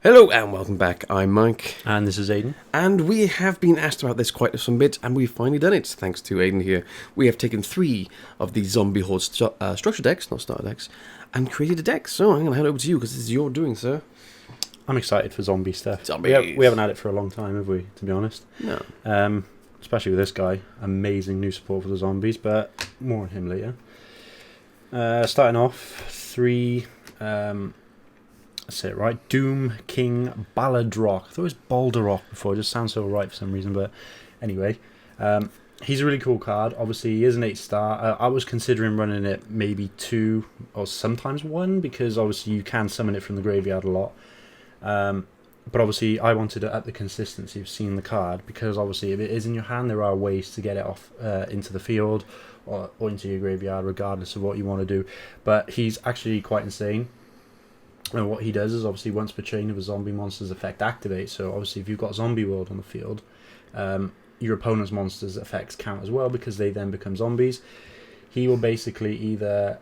Hello and welcome back. I'm Mike. And this is Aiden. And we have been asked about this quite some bit, and we've finally done it, thanks to Aiden here. We have taken 3 of the Zombie Horde structure decks, not starter decks, and created a deck. So I'm going to hand over to you, because this is your doing, sir. I'm excited for zombie stuff. Zombies. We haven't had it for a long time, have we, to be honest? No. Especially with this guy. Amazing new support for the zombies, but more on him later. Starting off, 3... That's it, right? Doom King Balladrock. I thought it was Balderock before. It just sounds so right for some reason. But anyway, he's a really cool card. Obviously, he is an 8-star. I was considering running it maybe 2 or sometimes 1 because obviously you can summon it from the graveyard a lot. But obviously, I wanted to up the consistency of seeing the card because obviously, if it is in your hand, there are ways to get it off into the field or into your graveyard, regardless of what you want to do. But he's actually quite insane. And what he does is obviously once per chain of a zombie monster's effect activates. So obviously if you've got Zombie World on the field, your opponent's monster's effects count as well because they then become zombies. He will basically either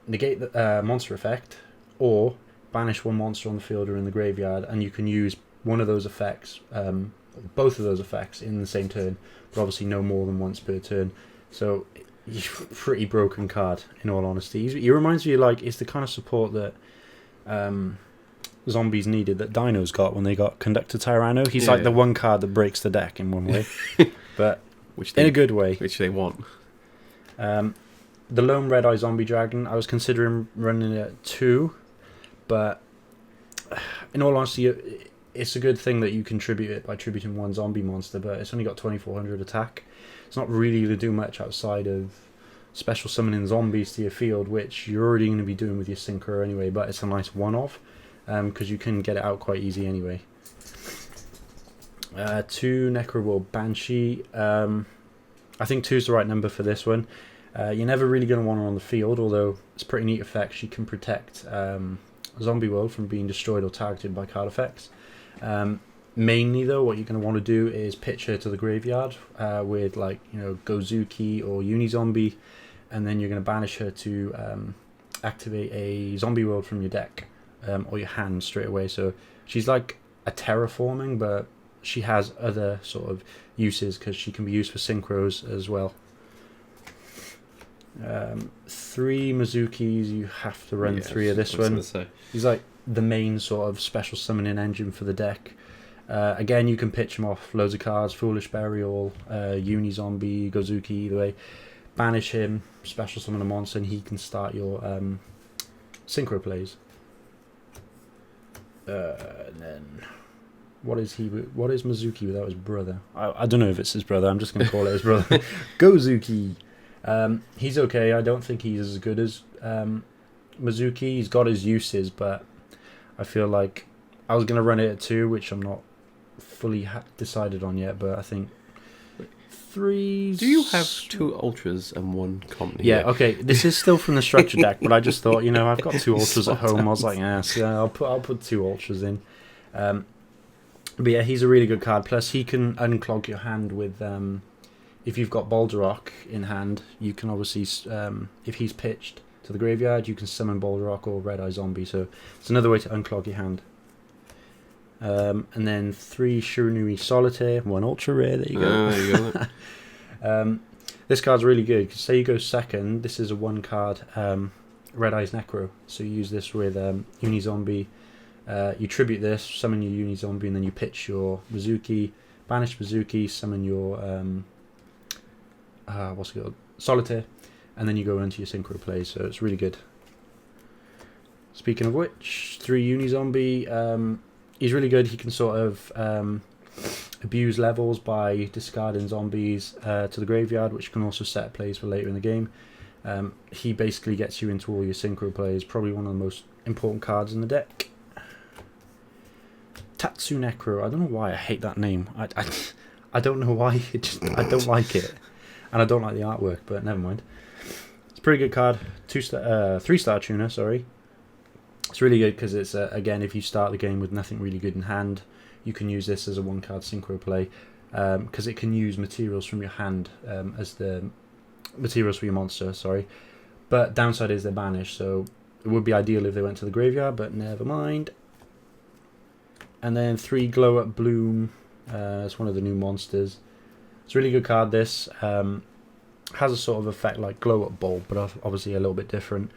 negate the monster effect or banish one monster on the field or in the graveyard, and you can use one of those effects, both of those effects in the same turn, but obviously no more than once per turn. So he's a pretty broken card in all honesty. He reminds me like it's the kind of support that zombies needed that Dinos got when they got Conductor Tyranno. He's the one card that breaks the deck in one way, but in a good way. Which they want. The lone red Izombie Dragon, I was considering running it at 2, but in all honesty, it's a good thing that you contribute it by tributing one zombie monster, but it's only got 2400 attack. It's not really to do much outside of special summoning zombies to your field, which you're already going to be doing with your Synchro anyway, but it's a nice one-off because you can get it out quite easy anyway. 2 Necro Banshee. I think 2 is the right number for this one. You're never really going to want her on the field, although it's a pretty neat effect. She can protect Zombie World from being destroyed or targeted by card effects. Mainly though, what you're going to want to do is pitch her to the graveyard with Gozuki or Unizombie, and then you're going to banish her to activate a Zombie World from your deck or your hand straight away. So she's like a terraforming, but she has other sort of uses because she can be used for synchros as well. 3 Mizukis, you have to run 3 of this one. He's like the main sort of special summoning engine for the deck. Again, you can pitch him off loads of cards, Foolish Burial, Unizombie, Gozuki, either way. Banish him, special summon a monster, and he can start your synchro plays. And then, what is Mizuki without his brother? I don't know if it's his brother, I'm just going to call it his brother. Gozuki! He's okay, I don't think he's as good as Mizuki. He's got his uses, but I feel like I was going to run it at 2, which I'm not fully decided on yet, but I think 3. Do you have 2 ultras and 1 company? Yeah, okay. This is still from the structure deck, but I just thought, I've got 2 ultras at home. I was like, I'll put 2 ultras in. But yeah, he's a really good card. Plus, he can unclog your hand with. If you've got Balderock in hand, you can obviously, if he's pitched to the graveyard, you can summon Balderock or Red Eye Zombie. So it's another way to unclog your hand. And then 3 Shurunui Solitaire, 1 ultra rare. There you go. There you go. This card's really good because say you go second, this is a 1 card Red Eyes Necro. So you use this with Unizombie. You tribute this, summon your Unizombie, and then you pitch your Mizuki, banish Mizuki, summon your what's it called? Solitaire, and then you go into your synchro plays. So it's really good. Speaking of which, 3 Unizombie. He's really good. He can sort of abuse levels by discarding zombies to the graveyard, which can also set plays for later in the game. He basically gets you into all your synchro plays. Probably one of the most important cards in the deck. Tatsu Necro. I don't know why I hate that name. I don't know why. I don't like it, and I don't like the artwork. But never mind. It's a pretty good card. 3-star tuner. Sorry. It's really good because it's, again, if you start the game with nothing really good in hand, you can use this as a 1-card synchro play because it can use materials from your hand as the materials for your monster, But downside is they're banished, so it would be ideal if they went to the graveyard, but never mind. And then 3 Glow Up Bloom. It's one of the new monsters. It's a really good card, this. Has a sort of effect like Glow Up Bulb, but obviously a little bit different.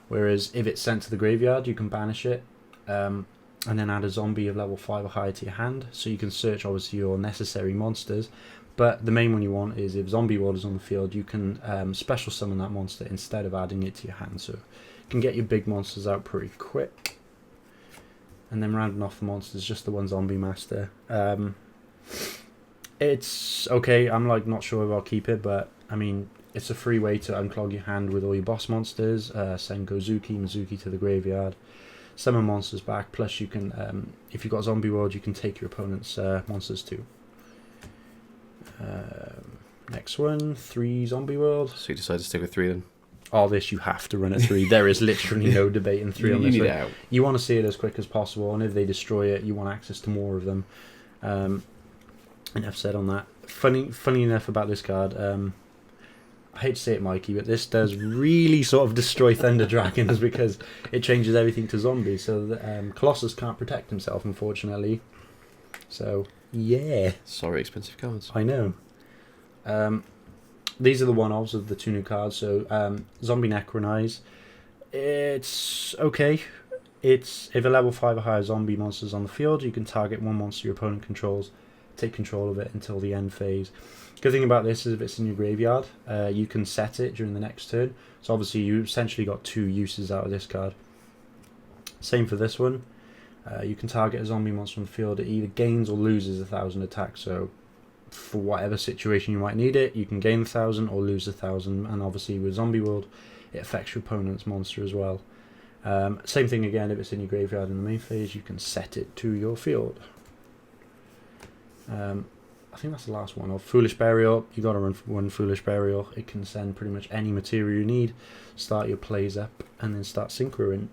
Whereas if it's sent to the graveyard, you can banish it. And then add a zombie of level 5 or higher to your hand. So you can search, obviously, your necessary monsters. But the main one you want is if Zombie Horde is on the field, you can special summon that monster instead of adding it to your hand. So you can get your big monsters out pretty quick. And then rounding off the monsters, just the one Zombie Master. It's okay, I'm like not sure if I'll keep it, but I mean, it's a free way to unclog your hand with all your boss monsters, send Mizuki to the graveyard, summon monsters back, plus you can, if you've got Zombie World, you can take your opponent's monsters too. Next one, 3 Zombie World. So you decide to stick with 3 then? All this you have to run at 3. There is literally no debate in 3 on this one. Out. You want to see it as quick as possible, and if they destroy it, you want access to more of them. Enough said on that. Funny enough about this card, I hate to say it, Mikey, but this does really sort of destroy Thunder Dragons because it changes everything to zombies. So Colossus can't protect himself, unfortunately. So, yeah. Sorry, expensive cards. I know. These are the one-offs of the 2 new cards. So, Zombie Necronize. It's okay. It's if a level 5 or higher zombie monster is on the field, you can target one monster your opponent controls, take control of it until the end phase. Good thing about this is if it's in your graveyard, you can set it during the next turn. So obviously you essentially got 2 uses out of this card. Same for this one. You can target a zombie monster on the field. It either gains or loses 1,000 attack. So for whatever situation you might need it, you can gain 1,000 or lose 1,000. And obviously with Zombie World, it affects your opponent's monster as well. Same thing again, if it's in your graveyard in the main phase, you can set it to your field. I think that's the last one. Foolish Burial. You got to run one Foolish Burial. It can send pretty much any material you need, start your plays up, and then start synchroing.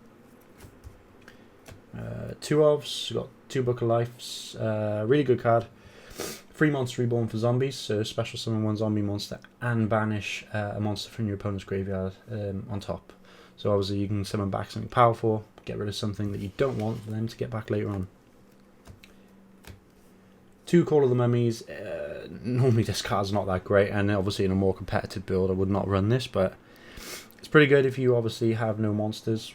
2 ofs. You got 2 Book of Lives. Really good card. 3 monster reborn for zombies. So special summon 1 zombie monster and banish a monster from your opponent's graveyard on top. So obviously you can summon back something powerful, get rid of something that you don't want for them to get back later on. 2 Call of the Mummies. Normally this card's not that great, and obviously in a more competitive build I would not run this, but it's pretty good if you obviously have no monsters,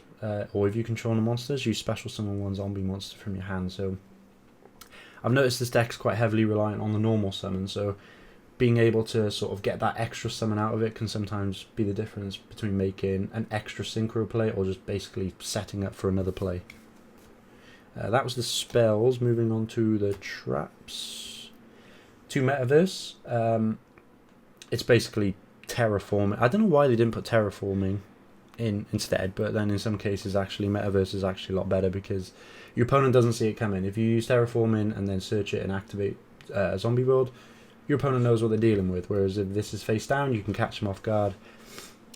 or if you control the monsters, you special summon 1 zombie monster from your hand. So I've noticed this deck's quite heavily reliant on the normal summon, so being able to sort of get that extra summon out of it can sometimes be the difference between making an extra synchro play or just basically setting up for another play. That was the spells. Moving on to the traps. 2 Metaverse. It's basically terraforming. I don't know why they didn't put terraforming in instead, but then in some cases actually Metaverse is actually a lot better because your opponent doesn't see it coming. If you use terraforming and then search it and activate Zombie World, your opponent knows what they're dealing with, whereas if this is face down, you can catch them off guard,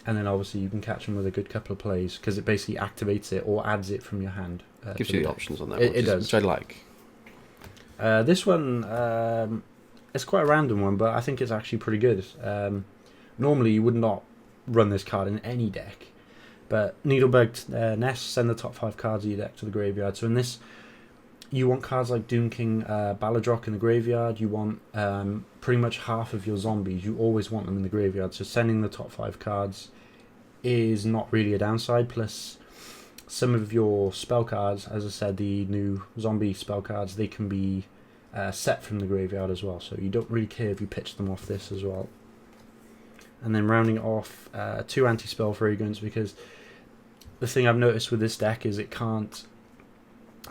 and then obviously you can catch them with a good couple of plays because it basically activates it or adds it from your hand. Gives you the options on that one. It does. Which I like. This one, it's quite a random one, but I think it's actually pretty good. Normally you would not run this card in any deck, but Needlebugged Nest, send the top 5 cards of your deck to the graveyard. So in this, you want cards like Doom King Baladrock in the graveyard. You want pretty much half of your zombies. You always want them in the graveyard. So sending the top 5 cards is not really a downside. Plus, some of your spell cards, as I said, the new zombie spell cards, they can be set from the graveyard as well. So you don't really care if you pitch them off this as well. And then rounding it off, 2 anti-spell fragrance, because the thing I've noticed with this deck is it can't...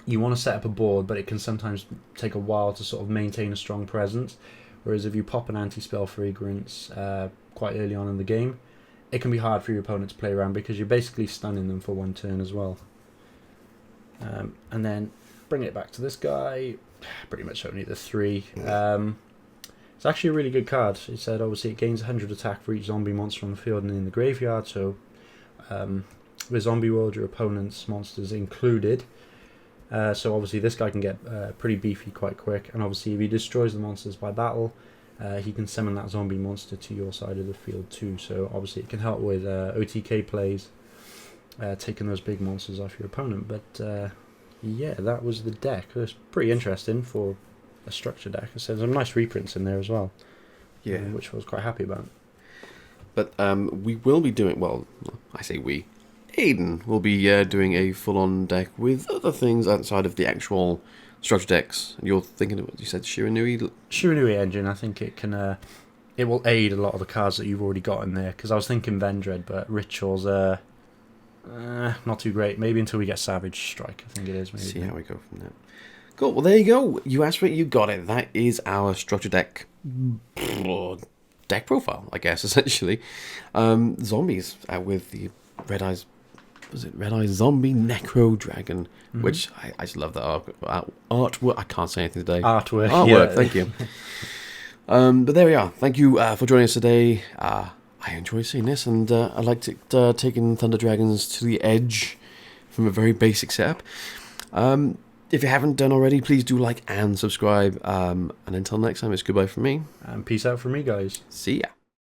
You want to set up a board, but it can sometimes take a while to sort of maintain a strong presence. Whereas if you pop an anti-spell fragrance quite early on in the game, it can be hard for your opponent to play around because you're basically stunning them for 1 turn as well. And then bring it back to this guy, pretty much only the 3. It's actually a really good card. It said obviously it gains 100 attack for each zombie monster on the field and in the graveyard. So with Zombie World, your opponent's monsters included. So obviously this guy can get pretty beefy quite quick, and obviously if he destroys the monsters by battle, he can summon that zombie monster to your side of the field too. So obviously it can help with OTK plays, taking those big monsters off your opponent. But yeah, that was the deck. It was pretty interesting for a structure deck. There's some nice reprints in there as well. Yeah. Which I was quite happy about. But we will be doing, well, I say we, Aiden will be doing a full-on deck with other things outside of the actual structure decks. You're thinking of what you said, Shiranui? Shiranui engine, I think it can, it will aid a lot of the cards that you've already got in there. Because I was thinking Vendread, but Ritual's not too great. Maybe until we get Savage Strike, I think it is. Maybe. See how we go from there. Cool, well there you go. You asked for it, you got it. That is our structure deck profile, I guess, essentially. Zombies with the Red Eyes, was it Red Eyes Zombie Necro Dragon, which I just love that artwork. I can't say anything today. Artwork, yeah. Thank you. But there we are. Thank you for joining us today. I enjoy seeing this, and I liked it taking Thunder Dragons to the edge from a very basic setup. If you haven't done already, please do like and subscribe. And until next time, it's goodbye from me. And peace out from me, guys. See ya.